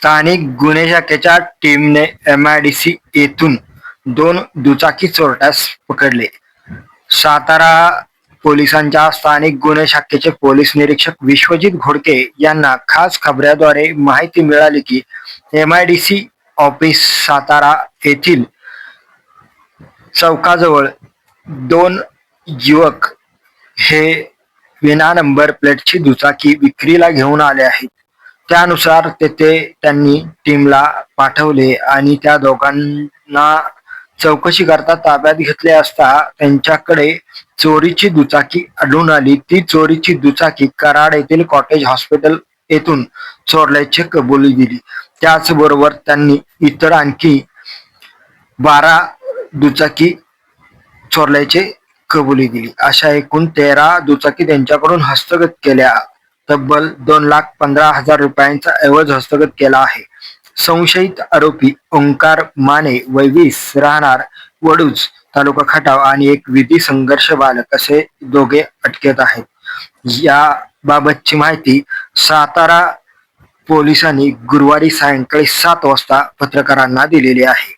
स्थानिक गुन्हे शाखेच्या टीमने एमआयडीसी येथून 2 दुचाकी चोरट्यास पकडले. सातारा पोलिसांच्या स्थानिक गुन्हे शाखेचे पोलीस निरीक्षक विश्वजित घोडके यांना खास खबऱ्याद्वारे माहिती मिळाली की एमआयडीसी ऑफिस सातारा येथील चौकाजवळ 2 युवक हे विना नंबर प्लेटची दुचाकी विक्रीला घेऊन आले आहेत. त्यानुसार तेथे त्यांनी टीमला पाठवले आणि त्या दोघांना चौकशी करता ताब्यात घेतले असता त्यांच्याकडे चोरीची दुचाकी आढळून आली. ती चोरीची दुचाकी कराड येथील कॉटेज हॉस्पिटल येथून चोरल्याची कबुली दिली. त्याचबरोबर त्यांनी इतर आणखी 12 दुचाकी चोरल्याची कबुली दिली. अशा एकूण 13 दुचाकी त्यांच्याकडून हस्तगत केल्या. तब्बल 2,15,000 रुपयांचा ऐवज हस्तगत केला आहे. संशयित आरोपी ओंकार माने वय 20 राहणार वडूज तालुका खटाव आणि एक विधी संघर्ष बालक असे दोघे अटकेत आहेत. याबाबतची माहिती सातारा पोलिसांनी गुरुवारी सायंकाळी 7 वाजता पत्रकारांना दिलेली आहे.